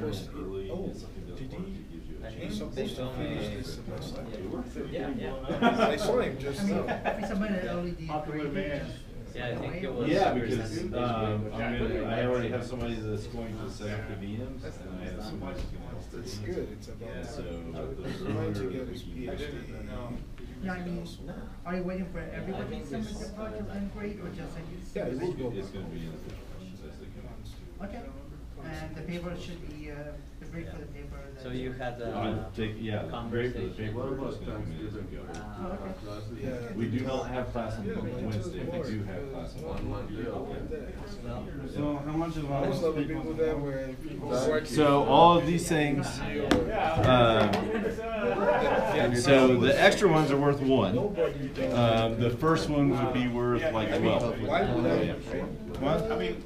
Early, Oh, it's something that did work, he- it gives you a He's chance. supposed to finish this semester. Yeah. I saw him just now. If it's about an LED Popular grading, man. just Yeah, I think it was. Yeah, because I already have somebody that's going to set up the VMs, and I have somebody that's gonna help the It's VMs. good, it's about, So he's the trying to earlier get we his can PhD. get it. no, I mean, are you waiting for everybody to submit their project and grade, or just like? Yeah, it will go. It's gonna be in official questions as they come in. Okay, and the paper should be, the grade for the paper. So you had I'll take, yeah, the grade for the conversation. paper is gonna come in as we go. Oh, okay. Yeah. We do not have class on Yeah, me too, Wednesday, we tomorrow. do have class on Monday. So how much of our Most of the people there were people working. So all of these things, so the extra ones are worth 1. Nobody does. The first one would be worth like 12. Why would I? What? I mean,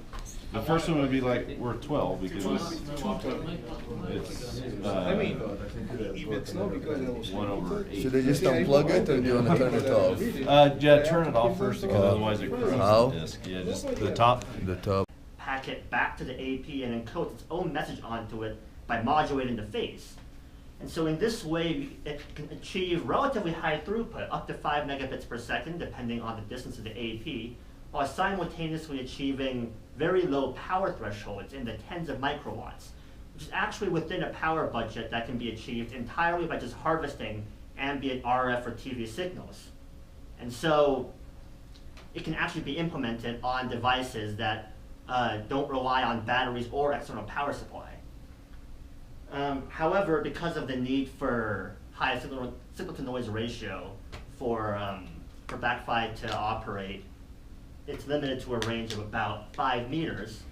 the first one would be like worth 12 because it's I mean, if it's not because I was. 1 over 8. Should they just unplug it or do you want to turn it off? Yeah, turn it off first because otherwise it corrodes How? the disk. Yeah, just the top. The top. Packet back to the AP and encodes its own message onto it by modulating the phase. And so in this way, it can achieve relatively high throughput, up to 5 megabits per second, depending on the distance of the AP, while simultaneously achieving very low power thresholds in the tens of microwatts, which is actually within a power budget that can be achieved entirely by just harvesting ambient RF or TV signals. And so it can actually be implemented on devices that don't rely on batteries or external power supply. However, because of the need for high signal-to-noise ratio for BACPHY to operate, it's limited to a range of about 5 meters,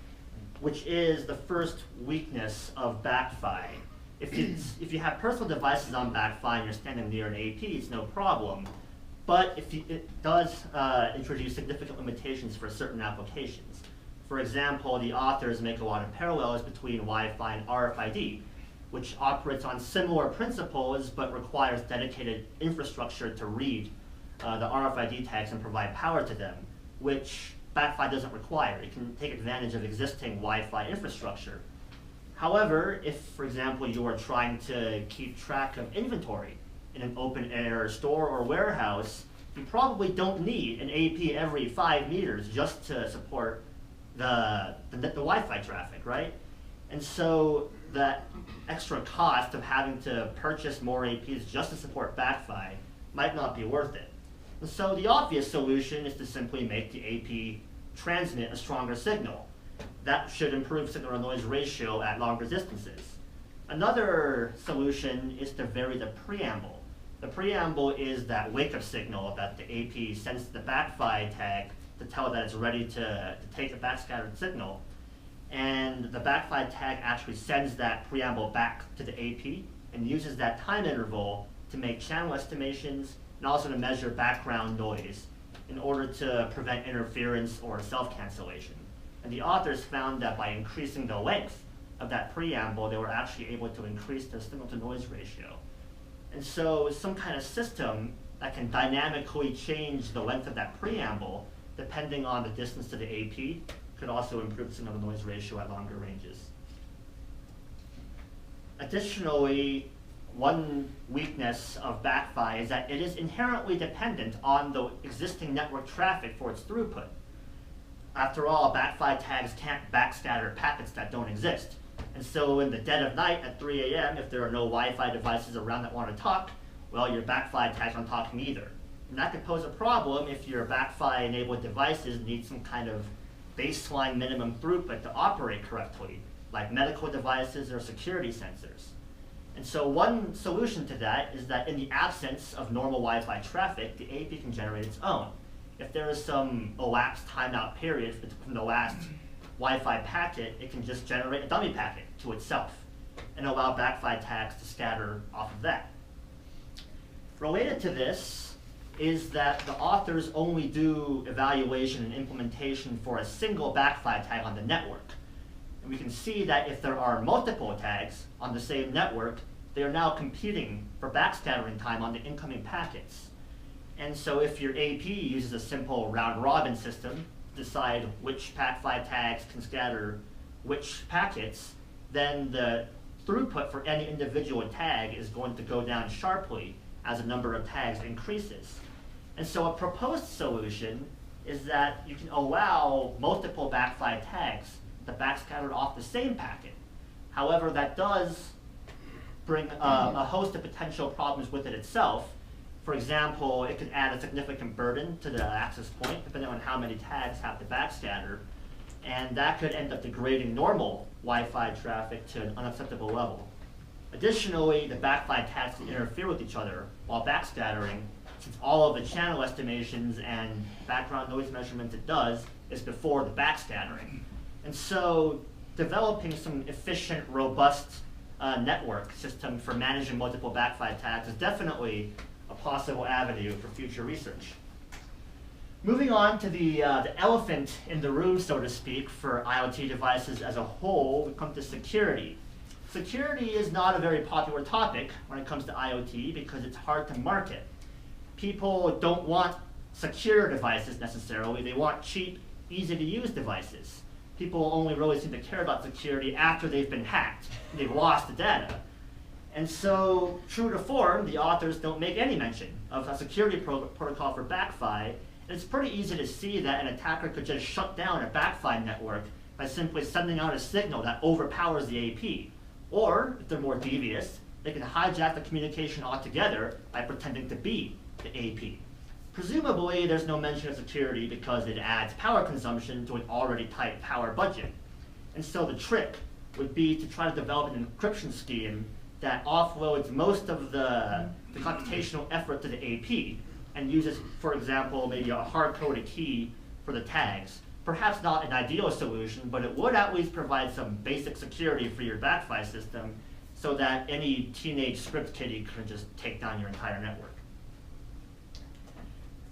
which is the first weakness of BACPHY. If you have personal devices on BACPHY and you're standing near an AP, it's no problem. But it does introduce significant limitations for certain applications. For example, the authors make a lot of parallels between Wi-Fi and RFID, which operates on similar principles but requires dedicated infrastructure to read the RFID tags and provide power to them, which BACPHY doesn't require. It can take advantage of existing Wi-Fi infrastructure. However, if, for example, you are trying to keep track of inventory in an open-air store or warehouse, you probably don't need an AP every 5 meters just to support the Wi-Fi traffic, right? And so that extra cost of having to purchase more APs just to support BACPHY might not be worth it. And so the obvious solution is to simply make the AP transmit a stronger signal. That should improve signal-to-noise ratio at longer distances. Another solution is to vary the preamble. The preamble is that wake-up signal that the AP sends to the BACPHY tag to tell that it's ready to take the backscattered signal. And the BACPHY tag actually sends that preamble back to the AP and uses that time interval to make channel estimations and also to measure background noise in order to prevent interference or self-cancellation. And the authors found that by increasing the length of that preamble, they were actually able to increase the signal-to-noise ratio. And so some kind of system that can dynamically change the length of that preamble depending on the distance to the AP could also improve signal-to-noise ratio at longer ranges. Additionally, one weakness of BACPHY is that it is inherently dependent on the existing network traffic for its throughput. After all, BACPHY tags can't backscatter packets that don't exist. And so in the dead of night at 3 a.m., if there are no Wi-Fi devices around that want to talk, well, your BACPHY tags aren't talking either. And that could pose a problem if your BACPHY-enabled devices need some kind of baseline minimum throughput to operate correctly, like medical devices or security sensors. And so one solution to that is that in the absence of normal Wi-Fi traffic, the AP can generate its own. If there is some elapsed timeout period from the last Wi-Fi packet, it can just generate a dummy packet to itself and allow BACPHY tags to scatter off of that. Related to this is that the authors only do evaluation and implementation for a single BACPHY tag on the network. And we can see that if there are multiple tags on the same network, they are now competing for backscattering time on the incoming packets. And so if your AP uses a simple round-robin system to decide which BACPHY tags can scatter which packets, then the throughput for any individual tag is going to go down sharply as the number of tags increases. And so a proposed solution is that you can allow multiple backfly tags to backscatter off the same packet. However, that does bring a host of potential problems with it itself. For example, it could add a significant burden to the access point, depending on how many tags have to backscatter, and that could end up degrading normal Wi-Fi traffic to an unacceptable level. Additionally, the backfly tags can interfere with each other while backscattering, since all of the channel estimations and background noise measurements it does is before the backscattering. And so developing some efficient, robust network system for managing multiple backfly tags is definitely a possible avenue for future research. Moving on to the elephant in the room, so to speak, for IoT devices as a whole, we come to security. Security is not a very popular topic when it comes to IoT because it's hard to market. People don't want secure devices necessarily. They want cheap, easy-to-use devices. People only really seem to care about security after they've been hacked. They've lost the data. And so, true to form, the authors don't make any mention of a security protocol for backfly. And it's pretty easy to see that an attacker could just shut down a backfly network by simply sending out a signal that overpowers the AP. Or, if they're more devious, they can hijack the communication altogether by pretending to be the AP. Presumably, there's no mention of security because it adds power consumption to an already tight power budget. And so the trick would be to try to develop an encryption scheme that offloads most of the computational effort to the AP and uses, for example, maybe a hard-coded key for the tags. Perhaps not an ideal solution, but it would at least provide some basic security for your backfly system so that any teenage script kiddie couldn't just take down your entire network.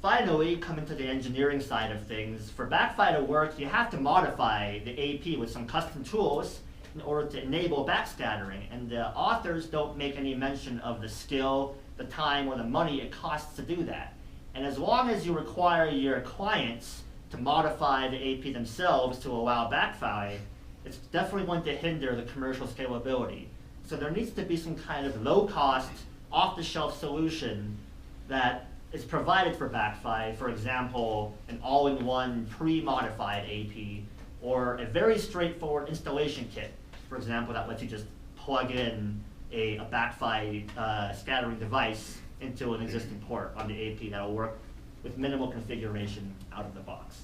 Finally, coming to the engineering side of things, for backfly to work, you have to modify the AP with some custom tools in order to enable backscattering, and the authors don't make any mention of the skill, the time, or the money it costs to do that. And as long as you require your clients to modify the AP themselves to allow backfly, it's definitely going to hinder the commercial scalability. So there needs to be some kind of low-cost, off-the-shelf solution that is provided for backfly, for example, an all-in-one pre-modified AP, or a very straightforward installation kit, for example, that lets you just plug in a backfly scattering device into an existing port on the AP that'll work with minimal configuration out of the box.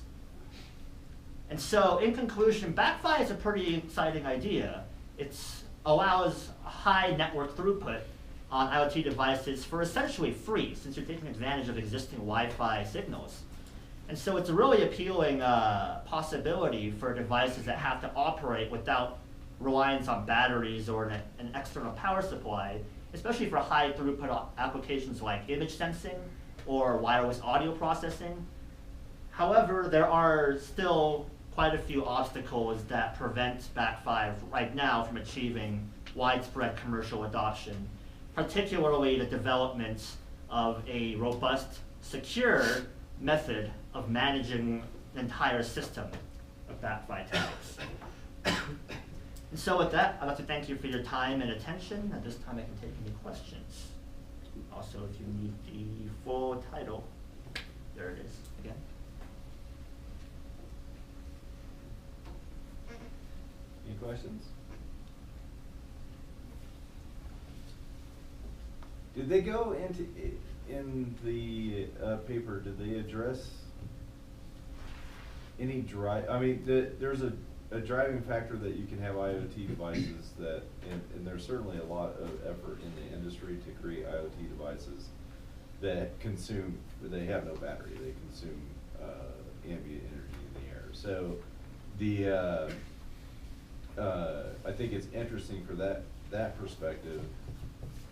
And so, in conclusion, backfly is a pretty exciting idea. It allows high network throughput on IoT devices for essentially free, since you're taking advantage of existing Wi-Fi signals. And so it's a really appealing possibility for devices that have to operate without reliance on batteries or an external power supply, especially for high throughput applications like image sensing or wireless audio processing. However, there are still quite a few obstacles that prevent backfly right now from achieving widespread commercial adoption, particularly the development of a robust, secure method of managing an entire system of backfly tags. And so with that, I'd like to thank you for your time and attention. At this time, I can take any questions. Also, if you need the full title, there it is again. Any questions? Did they go into, in the paper, did they address any I mean, there's a driving factor that you can have IoT devices that, and there's certainly a lot of effort in the industry to create IoT devices that consume, they have no battery, they consume ambient energy in the air. So I think it's interesting for that perspective.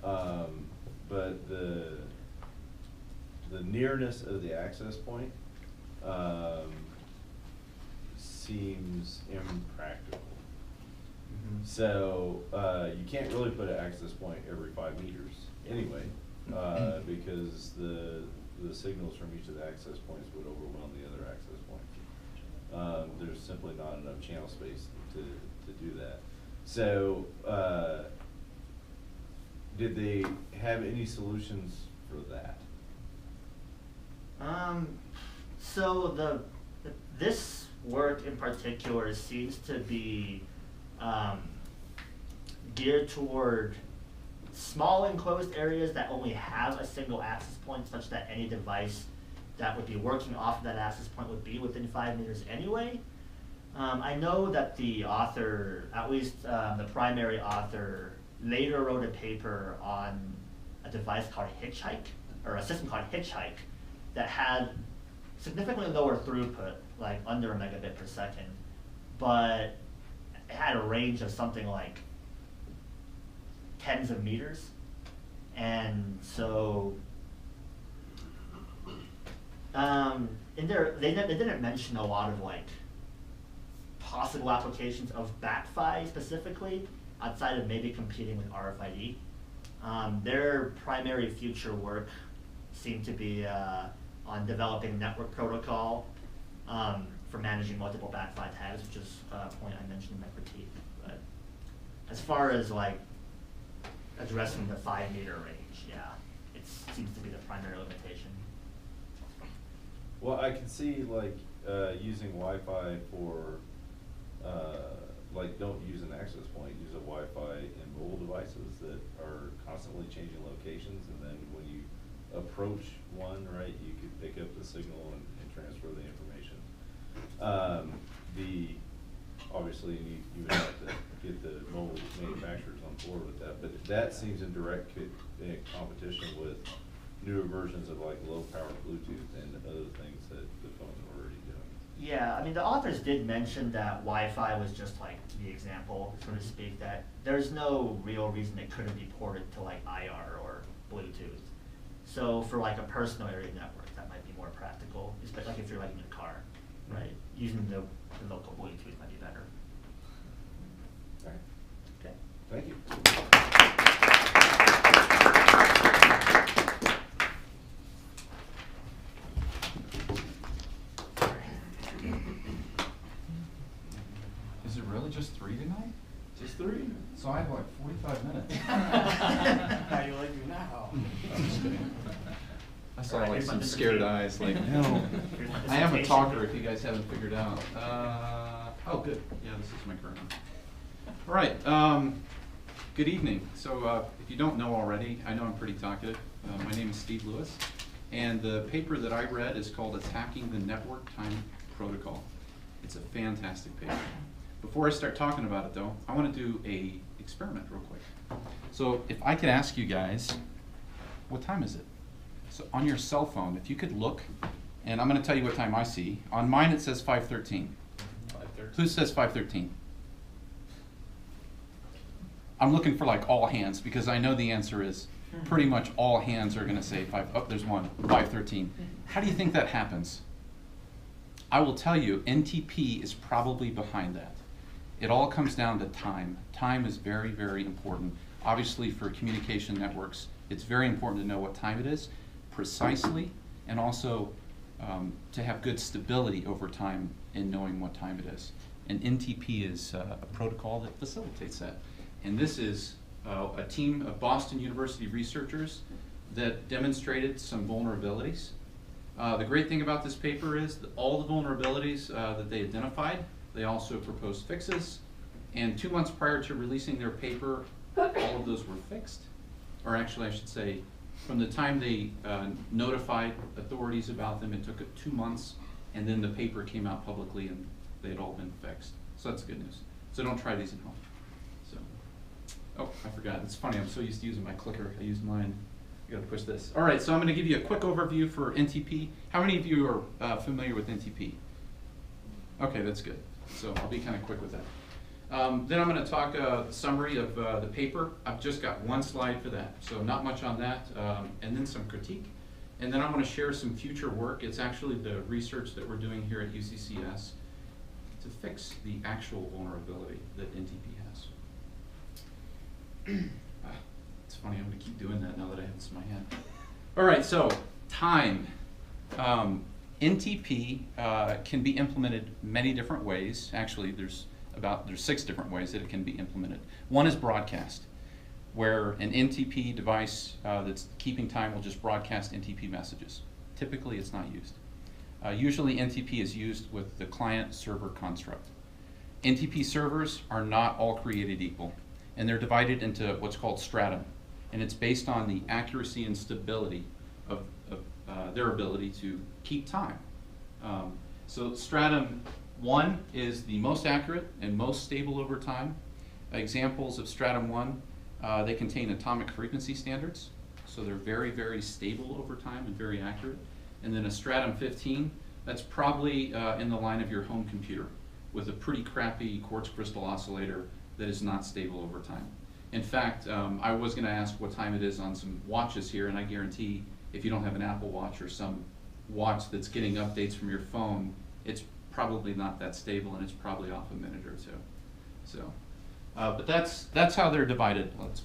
But the nearness of the access point seems impractical. Mm-hmm. So you can't really put an access point every 5 meters anyway, because the signals from each of the access points would overwhelm the other access points. There's simply not enough channel space to do that. So, did they have any solutions for that? So this work in particular seems to be geared toward small enclosed areas that only have a single access point, such that any device that would be working off of that access point would be within 5 meters anyway. I know that the author, at least the primary author, later wrote a paper on a device called Hitchhike, or a system called Hitchhike, that had significantly lower throughput, like under a megabit per second, but it had a range of something like tens of meters. And so in there, they didn't mention a lot of like possible applications of backfi specifically, outside of maybe competing with RFID. Their primary future work seemed to be on developing network protocol for managing multiple backfi tags, which is a point I mentioned in my critique. But as far as like addressing the 5 meter range, yeah, it seems to be the primary limitation. Well, I can see like using Wi-Fi for like don't use an access point, use a Wi-Fi in mobile devices that are constantly changing locations, and then when you approach one, right, you could pick up the signal and transfer the information. Obviously you would have to get the mobile manufacturers on board with that, but that seems in direct competition with newer versions of like low power Bluetooth and other things that the phones are already doing. Yeah, I mean, the authors did mention that Wi-Fi was just like the example, so to speak, that there's no real reason it couldn't be ported to like IR or Bluetooth. So for like a personal area network, that might be more practical, especially like if you're like in your car, right? Using the local Bluetooth might be better. All right. Okay. Thank you. Is it really just 3 tonight? Just 3. So I have like 45 minutes. How you like me now? I saw Alright, like here's some my scared presentation. eyes like, no. Here's my I am a presentation. talker if you guys haven't figured out. Oh, good. Yeah, this is my current one. All right. Good evening. So if you don't know already, I know I'm pretty talkative. My name is Steve Lewis. And the paper that I read is called Attacking the Network Time Protocol. It's a fantastic paper. Before I start talking about it though, I want to do a experiment real quick. So if I could ask you guys, what time is it? So on your cell phone, if you could look, and I'm going to tell you what time I see. On mine it says 5:13. 5:13. Who says 5:13? I'm looking for like all hands because I know the answer is pretty much all hands are going to say 5. Oh, there's one. 5:13. How do you think that happens? I will tell you, NTP is probably behind that. It all comes down to time. Time is very, very important. Obviously for communication networks, it's very important to know what time it is precisely, and also to have good stability over time in knowing what time it is. And NTP is a protocol that facilitates that. And this is a team of Boston University researchers that demonstrated some vulnerabilities. The great thing about this paper is that all the vulnerabilities that they identified, they also proposed fixes. And 2 months prior to releasing their paper, all of those were fixed. Or actually, I should say, from the time they notified authorities about them, it took 2 months, and then the paper came out publicly and they had all been fixed. So that's good news. So don't try these at home. So, oh, I forgot. It's funny, I'm so used to using my clicker. I used mine. I gotta push this. All right, so I'm gonna give you a quick overview for NTP. How many of you are familiar with NTP? Okay, that's good. So I'll be kind of quick with that. Then I'm going to talk a summary of the paper. I've just got one slide for that, so not much on that, and then some critique. And then I'm going to share some future work. It's actually the research that we're doing here at UCCS to fix the actual vulnerability that NTP has. It's funny, I'm going to keep doing that now that I have this in my hand. All right, so time. NTP can be implemented many different ways. Actually, there's there's 6 different ways that it can be implemented. One is broadcast, where an NTP device that's keeping time will just broadcast NTP messages. Typically, it's not used. Usually, NTP is used with the client-server construct. NTP servers are not all created equal, and they're divided into what's called stratum, and it's based on the accuracy and stability of their ability to keep time. So stratum 1 is the most accurate and most stable over time. Examples of stratum 1, they contain atomic frequency standards, so they're very, very stable over time and very accurate. And then a stratum 15, that's probably in the line of your home computer with a pretty crappy quartz crystal oscillator that is not stable over time. In fact, I was going to ask what time it is on some watches here, and I guarantee if you don't have an Apple Watch or some watch that's getting updates from your phone, it's probably not that stable, and it's probably off a minute or 2. So, but that's how they're divided. Oh, that's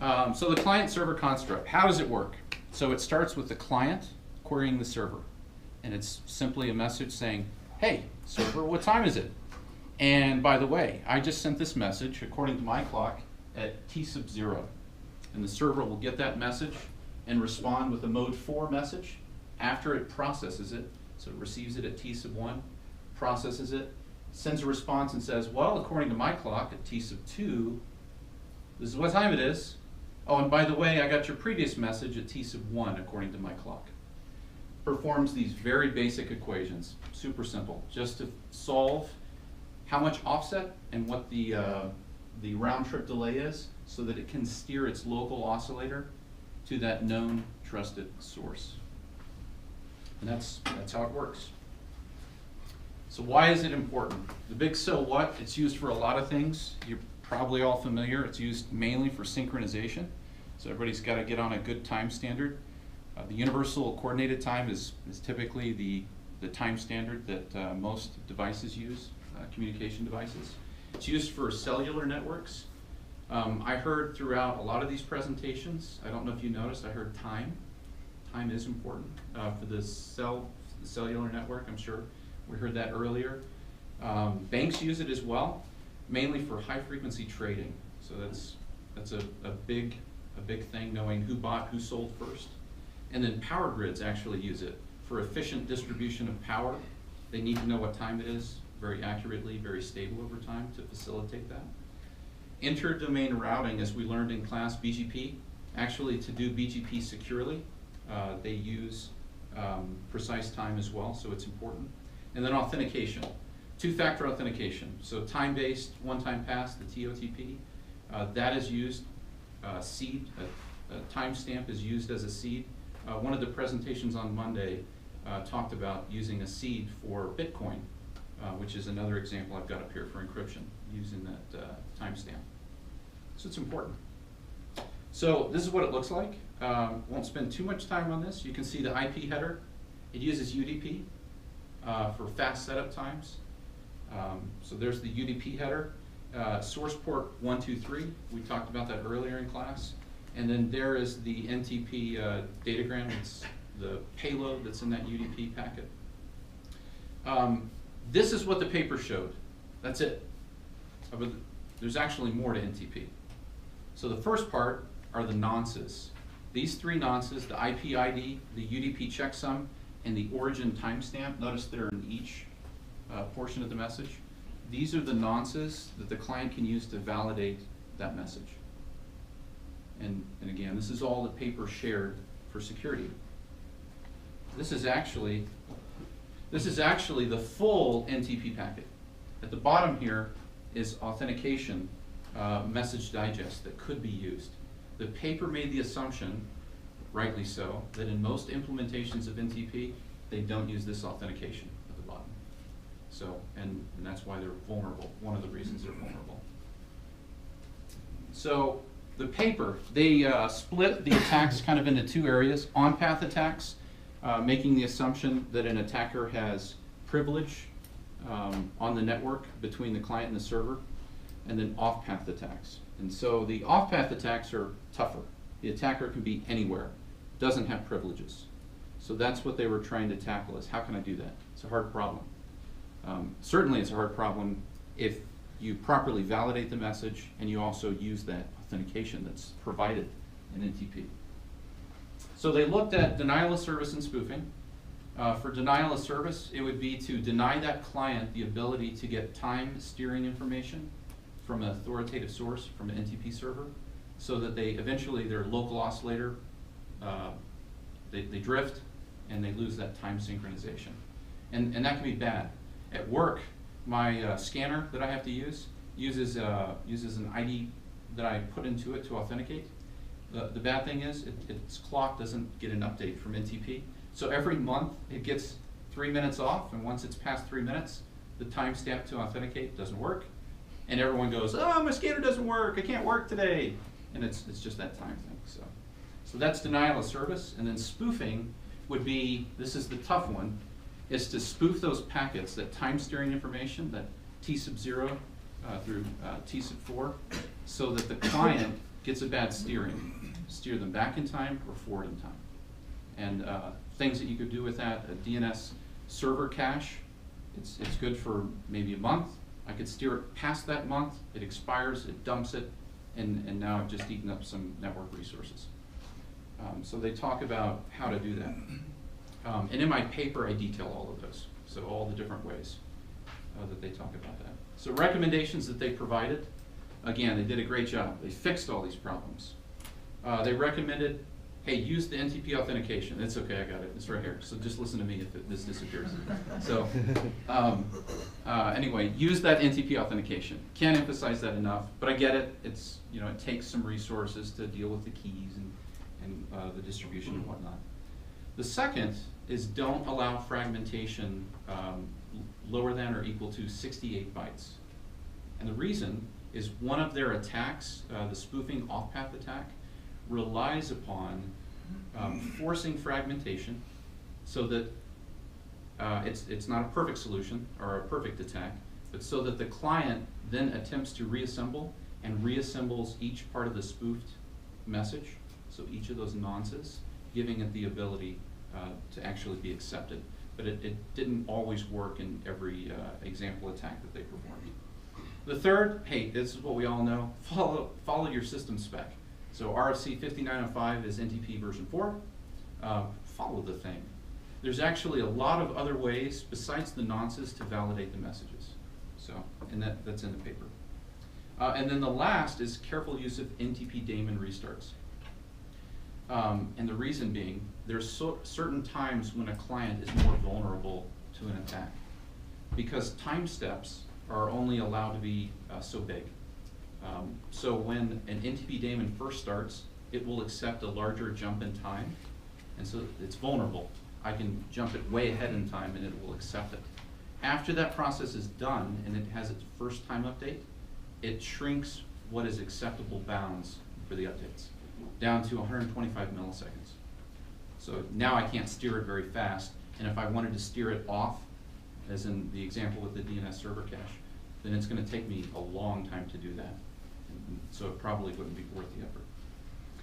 fine. So the client-server construct, how does it work? So it starts with the client querying the server, and it's simply a message saying, hey, server, what time is it? And by the way, I just sent this message, according to my clock, at T sub 0. And the server will get that message and respond with a mode 4 message after it processes it. So it receives it at T sub 1, processes it, sends a response and says, well, according to my clock at T sub 2, this is what time it is. Oh, and by the way, I got your previous message at T sub 1 according to my clock. Performs these very basic equations, super simple, just to solve how much offset and what the round trip delay is so that it can steer its local oscillator to that known trusted source. And that's how it works. So why is it important? The big so what, it's used for a lot of things. You're probably all familiar. It's used mainly for synchronization. So everybody's got to get on a good time standard. The universal coordinated time is typically the time standard that most devices use, communication devices. It's used for cellular networks. I heard throughout a lot of these presentations, I don't know if you noticed, I heard time. Time is important for the cellular network, I'm sure. We heard that earlier. Banks use it as well, mainly for high frequency trading. So that's a big thing, knowing who bought, who sold first. And then power grids actually use it for efficient distribution of power. They need to know what time it is very accurately, very stable over time to facilitate that. Inter-domain routing, as we learned in class, BGP, actually to do BGP securely, they use precise time as well, so it's important. And then authentication, 2-factor authentication. So time-based, one-time pass, the TOTP, that is used, seed, a timestamp is used as a seed. One of the presentations on Monday talked about using a seed for Bitcoin, which is another example I've got up here for encryption, using that timestamp. So it's important. So this is what it looks like. Won't spend too much time on this. You can see the IP header. It uses UDP for fast setup times. So there's the UDP header. Source port 123, we talked about that earlier in class. And then there is the NTP datagram. It's the payload that's in that UDP packet. This is what the paper showed. That's it. But there's actually more to NTP. So the first part are the nonces. These 3 nonces, the IP ID, the UDP checksum, and the origin timestamp. Notice they're in each portion of the message. These are the nonces that the client can use to validate that message. And again, this is all the paper shared for security. This is actually the full NTP packet. At the bottom here is authentication message digest that could be used. The paper made the assumption, rightly so, that in most implementations of NTP, they don't use this authentication at the bottom. So, and that's why they're vulnerable, one of the reasons they're vulnerable. So, the paper, they split the attacks kind of into 2 areas. On-path attacks, making the assumption that an attacker has privilege on the network between the client and the server, and then off-path attacks. And so the off-path attacks are tougher. The attacker can be anywhere, doesn't have privileges. So that's what they were trying to tackle, is how can I do that? It's a hard problem. Certainly it's a hard problem if you properly validate the message and you also use that authentication that's provided in NTP. So they looked at denial of service and spoofing. For denial of service, it would be to deny that client the ability to get time steering information from an authoritative source, from an NTP server, so that they eventually, their local oscillator, they drift and they lose that time synchronization. And that can be bad. At work, my scanner that I have to use uses an ID that I put into it to authenticate. The bad thing is its clock doesn't get an update from NTP. So every month it gets 3 minutes off, and once it's past 3 minutes, the timestamp to authenticate doesn't work. And everyone goes, oh, my scanner doesn't work, I can't work today. And it's just that time thing. So that's denial of service. And then spoofing would be, this is the tough one, is to spoof those packets, that time steering information, that T sub 0 through T sub 4, so that the client gets a bad steering. Steer them back in time or forward in time. And things that you could do with that, a DNS server cache, it's good for maybe a month. I could steer it past that month, it expires, it dumps it, and now I've just eaten up some network resources. So they talk about how to do that. And in my paper, I detail all of those. So all the different ways that they talk about that. So recommendations that they provided, again, they did a great job. They fixed all these problems. They recommended, hey, use the NTP authentication. It's okay, I got it. It's right here. So just listen to me if this disappears. So anyway, use that NTP authentication. Can't emphasize that enough, but I get it. It's, you know, it takes some resources to deal with the keys and the distribution and whatnot. The second is don't allow fragmentation lower than or equal to 68 bytes. And the reason is one of their attacks, the spoofing off-path attack, relies upon forcing fragmentation so that it's not a perfect solution or a perfect attack, but so that the client then attempts to reassemble and reassembles each part of the spoofed message, so each of those nonces, giving it the ability to actually be accepted. But it didn't always work in every example attack that they performed. The third, hey, this is what we all know, follow your system spec. So RFC 5905 is NTP version 4. Follow the thing. There's actually a lot of other ways besides the nonces to validate the messages. So, and that's in the paper. And then the last is careful use of NTP daemon restarts. And the reason being, there's certain times when a client is more vulnerable to an attack, because time steps are only allowed to be so big. So when an NTP daemon first starts, it will accept a larger jump in time, and so it's vulnerable. I can jump it way ahead in time and it will accept it. After that process is done and it has its first time update, it shrinks what is acceptable bounds for the updates down to 125 milliseconds. So now I can't steer it very fast, and if I wanted to steer it off, as in the example with the DNS server cache, then it's going to take me a long time to do that. And so it probably wouldn't be worth the effort.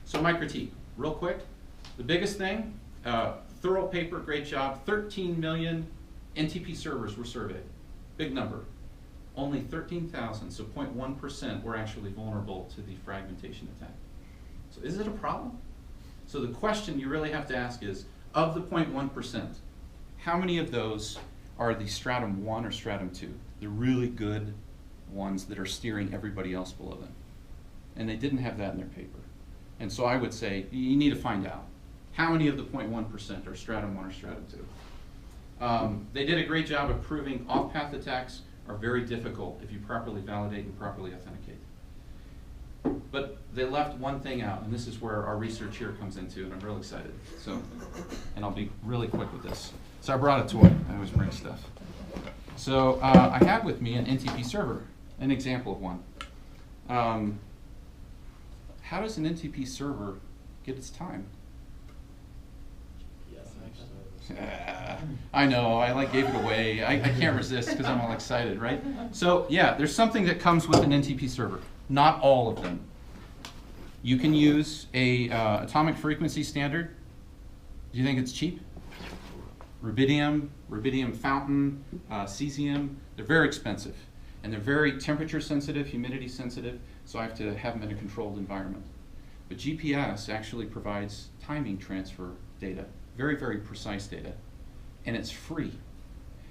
So my critique, real quick, the biggest thing, thorough paper, great job, 13 million NTP servers were surveyed, big number. Only 13,000, so 0.1% were actually vulnerable to the fragmentation attack. So is it a problem? So the question you really have to ask is, of the 0.1%, how many of those are the stratum 1 or stratum 2? The really good ones that are steering everybody else below them. And they didn't have that in their paper. And so I would say, you need to find out. How many of the 0.1% are stratum 1 or stratum 2? They did a great job of proving off-path attacks are very difficult if you properly validate and properly authenticate. But they left one thing out, and this is where our research here comes into, and I'm real excited. So, and I'll be really quick with this. So I brought a toy. I always bring stuff. So I have with me an NTP server, an example of one. How does an NTP server get its time? I know, I like gave it away. I can't resist because I'm all excited, right? So yeah, there's something that comes with an NTP server. Not all of them. You can use a atomic frequency standard. Do you think it's cheap? rubidium fountain, cesium. They're very expensive, and they're very temperature sensitive, humidity sensitive, so I have to have them in a controlled environment. But GPS actually provides timing transfer data, very, very precise data, and it's free.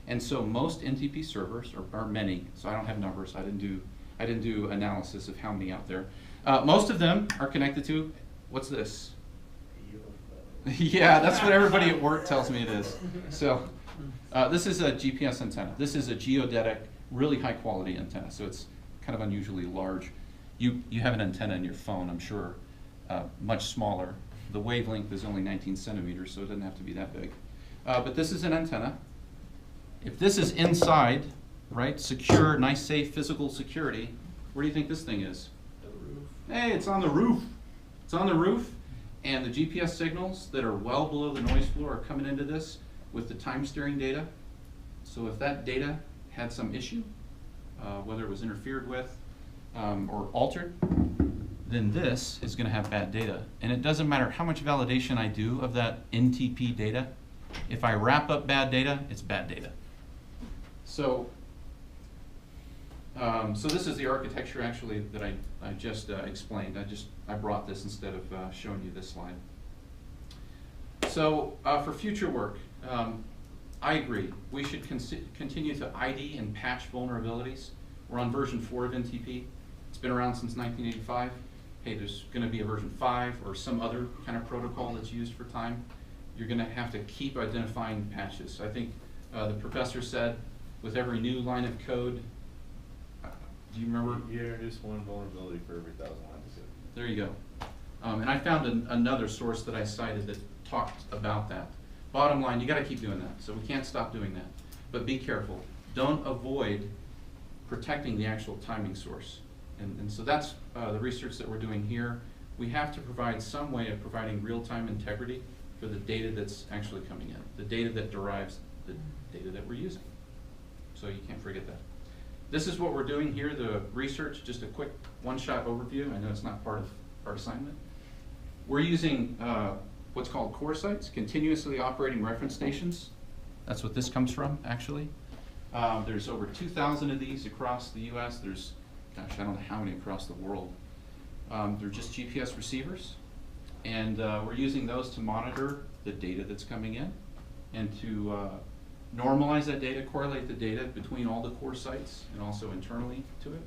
And so most NTP servers, or many, so I don't have numbers, I didn't do analysis of how many out there. Most of them are connected to, what's this? Yeah, that's what everybody at work tells me it is. So this is a GPS antenna. This is a geodetic, really high quality antenna, so it's kind of unusually large. You have an antenna in your phone, I'm sure, much smaller. The wavelength is only 19 centimeters, so it doesn't have to be that big. But this is an antenna. If this is inside, right, secure, nice, safe, physical security, where do you think this thing is? The roof. Hey, it's on the roof. It's on the roof, and the GPS signals that are well below the noise floor are coming into this with the time steering data. So if that data had some issue, whether it was interfered with or altered, then this is going to have bad data. And it doesn't matter how much validation I do of that NTP data. If I wrap up bad data, it's bad data. So, so this is the architecture actually that I just explained. I brought this instead of showing you this slide. So for future work, I agree. We should continue to ID and patch vulnerabilities. We're on version 4 of NTP. It's been around since 1985. Hey, there's going to be a version 5 or some other kind of protocol that's used for time. You're going to have to keep identifying patches. I think the professor said with every new line of code, do you remember? You introduce one vulnerability for every 1,000 lines of code. There you go. And I found another source that I cited that talked about that. Bottom line, you got to keep doing that. So we can't stop doing that. But be careful. Don't avoid protecting the actual timing source. And so that's the research that we're doing here. We have to provide some way of providing real-time integrity for the data that's actually coming in, the data that derives the data that we're using. So you can't forget that. This is what we're doing here, the research, just a quick one-shot overview. I know it's not part of our assignment. We're using what's called core sites, continuously operating reference stations. That's what this comes from, actually. There's over 2,000 of these across the US. There's, gosh, I don't know how many across the world. They're just GPS receivers. And we're using those to monitor the data that's coming in and to normalize that data, correlate the data between all the core sites and also internally to it,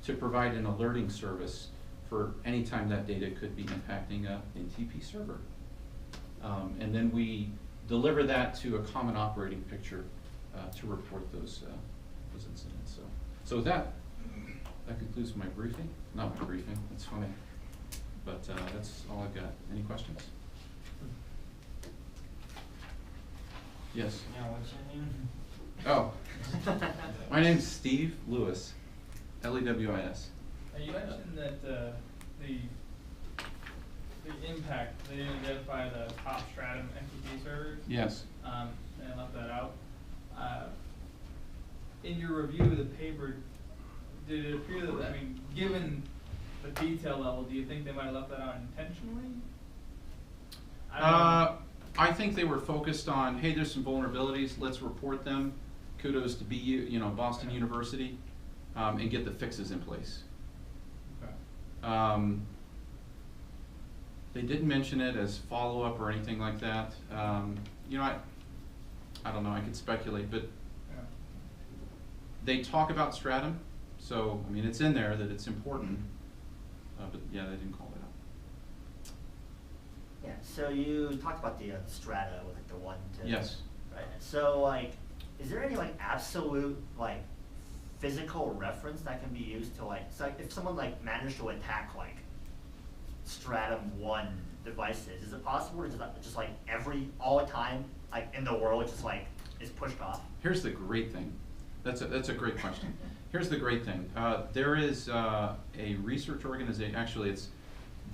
to provide an alerting service for any time that data could be impacting a NTP server. And then we deliver that to a common operating picture to report those incidents. So with that concludes my briefing. Not my briefing, that's funny. But that's all I've got. Any questions? Yes? Yeah, what's your name? Oh, my name's Steve Lewis, Lewis. You mentioned that the impact, they didn't identify the top stratum NTP servers. Yes. And left that out. In your review of the paper, did it appear that, I mean, given the detail level, do you think they might have left that out intentionally? I think they were focused on, hey, there's some vulnerabilities, let's report them. Kudos to BU, Boston University, and get the fixes in place. Okay. They didn't mention it as follow-up or anything like that. I don't know, I could speculate, but Yeah. they talk about stratum, so, I mean, it's in there that it's important, but yeah, they didn't call it out. Yeah, so you talked about the strata with like the 1 to... Yes. Right, so like, is there any like absolute like physical reference that can be used to like, so like if someone like managed to attack like stratum 1 devices, is it possible to just like all the time, like in the world, just like is pushed off? Here's the great thing. That's a great question. Here's the great thing. There is a research organization, actually it's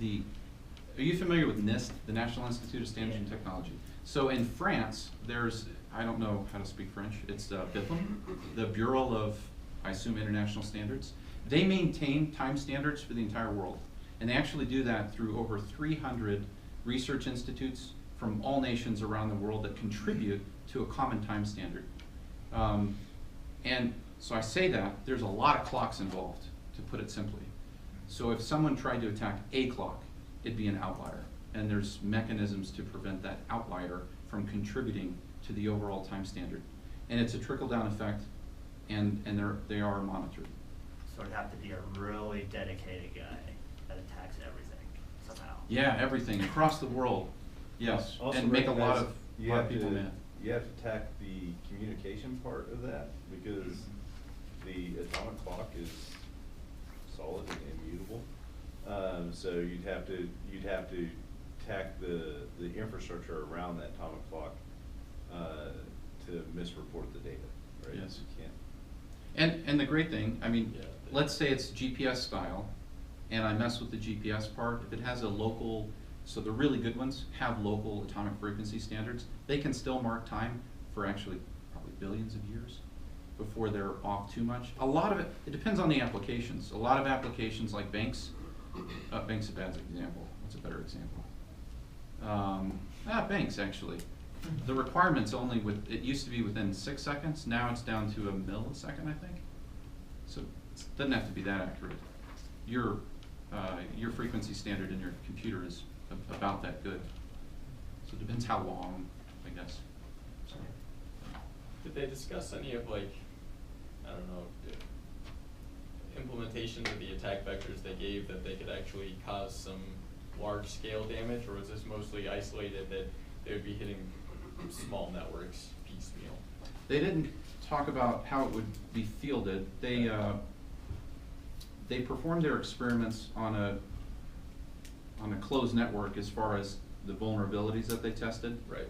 are you familiar with NIST, the National Institute of Standards and Technology? So in France, there's, I don't know how to speak French, it's BIPM, the Bureau of, I assume, International Standards. They maintain time standards for the entire world. And they actually do that through over 300 research institutes from all nations around the world that contribute to a common time standard. And so I say that, there's a lot of clocks involved, to put it simply. So if someone tried to attack a clock, it'd be an outlier. And there's mechanisms to prevent that outlier from contributing to the overall time standard. And it's a trickle-down effect, and they are monitored. So it'd have to be a really dedicated guy that attacks everything somehow. Yeah, everything, across the world, yes, Also and make a lot recognize of you have people to- mad. You have to attack the communication part of that, because the atomic clock is solid and immutable. So you'd have to attack the infrastructure around that atomic clock to misreport the data, right? Yes. You can't. And the great thing, I mean, let's say it's GPS style, and I mess with the GPS part, if it has a local, so the really good ones have local atomic frequency standards, they can still mark time for actually probably billions of years before they're off too much. A lot of it depends on the applications. A lot of applications like banks, bank's a bad example, what's a better example? Banks actually. The requirement's only it used to be within 6 seconds, now it's down to a millisecond, I think. So it doesn't have to be that accurate. Your frequency standard in your computer is about that good. So it depends how long, I guess. So, Did they discuss any of, like, I don't know, the implementations of the attack vectors they gave that they could actually cause some large scale damage, or was this mostly isolated that they would be hitting small networks piecemeal? they didn't talk about how it would be fielded. They performed their experiments on a closed network as far as the vulnerabilities that they tested. Right.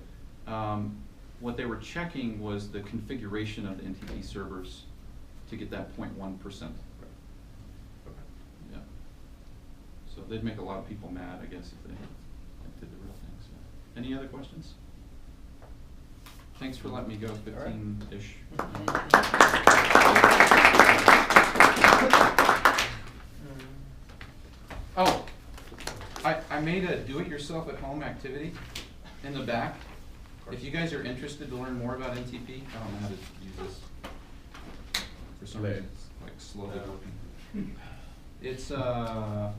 What they were checking was the configuration of the NTP servers to get that 0.1%. Okay. Yeah. So they'd make a lot of people mad, I guess, if they did the real thing. So. Any other questions? Thanks for letting me go 15-ish. Oh, I made a do-it-yourself at home activity in the back. If you guys are interested to learn more about NTP, I don't know how to use this. For some reason, it's like slowly working. It's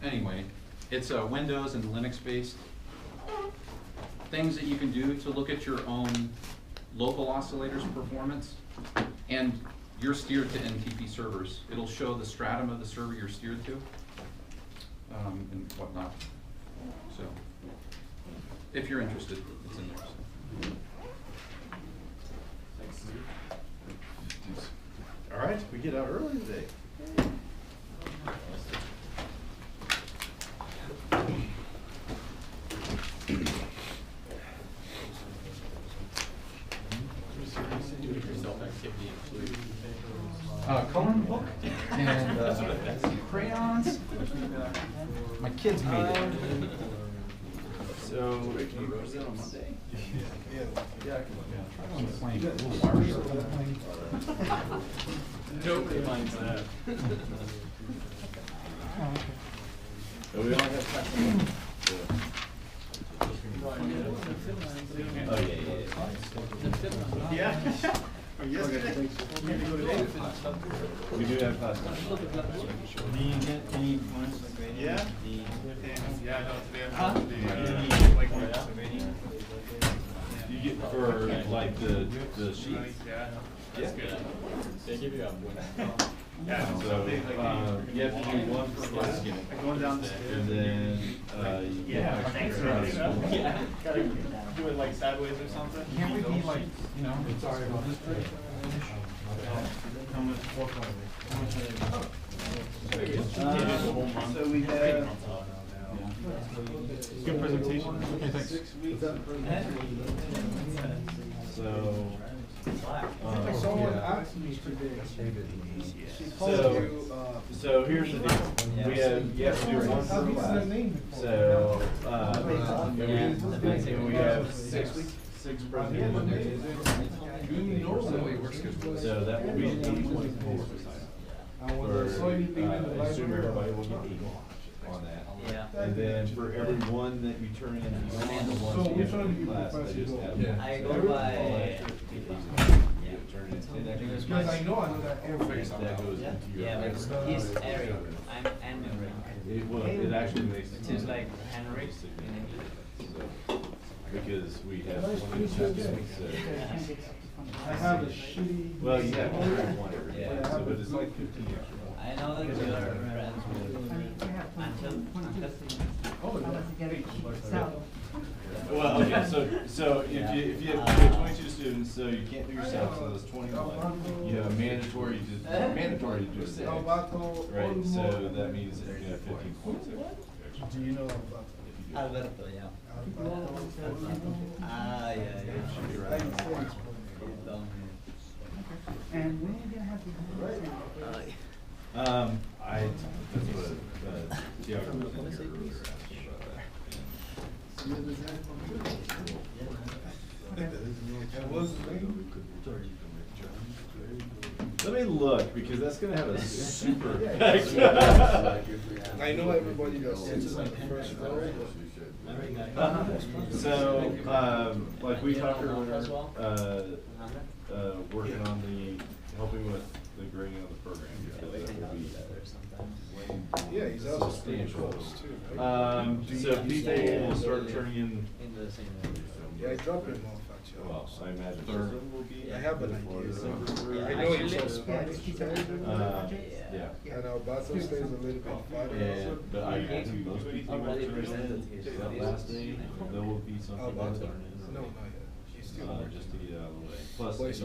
anyway, it's Windows and Linux based things that you can do to look at your own local oscillators performance, and you're steered to NTP servers. It'll show the stratum of the server you're steered to, and whatnot. So, if you're interested, it's in there. So. Thanks, Steve. All right, we get out early today. Coloring book and crayons. My kids made it. So, can you present on Monday? Yeah, I can. I'm playing a little larger. Nobody minds that. So we only have time for one. Oh, yeah. Yeah. Yesterday. We do have class. Do you get any points for grading? Yeah. Yeah, no, today I'm Huh? supposed to be, Do you get like points for grading? You get for like the sheets? Yeah. Yeah. Good. They give you a one. Yeah. So, you have to do one per class, Going down the stairs. and then, you get Yeah, extra thanks for credit. doing that. Yeah. Gotta do it like sideways or something. Can't we be like, you know, sorry about this. How much? So we have. Good presentation. Okay, thanks. 6 weeks of presentation. So. Someone yeah. asked me today. So here's the deal. You have to do one per class. So, and we have 6 presentations. So that will be 8.4. For, assume everybody will get 8. on that. Yeah. And then for every one that you turn in, you don't have the ones that you have in class, they just have. Yeah. I go by, You turn in 10 extra. Because Because I know that every. That goes into your. yeah, but he's Eric, I'm Henry. It actually makes. Which is like Henry in English. So, because we have 20 subjects, so. I have a shitty. Well, you have 101 every day, Yeah. so, but it's like 15 extra. I know that you are friends with Angel. Well, okay, so if you have 22 students, so you can't do yourself, so that's 21. You have a mandatory to do 6. Right, so that means that you're gonna have 15 points extra. Do you know about? Alberto, yeah. Ah, yeah, yeah. Should be I right. say it's And when you gonna have the? That's what, Tiago was in here earlier Let me look, because that's gonna have a super effect. I know everybody that sits on the first row. So, like we talked earlier, working on helping with the grading of the program, because that will be Yeah, he's also substantial. close too. So people will start turning in, In the same Yeah, I dropped him off actually. well, I imagine. Third. some will be I have an before idea. December. Yeah, I know actually- he's on Spanish. Yeah. And our bathroom stays a little bit farther. And, but I got two, those PT Already workers, presented his- that last day, there will be something Our that's bathroom. turning in. No, not yet. He's still Just to get out of the way. Plus, Place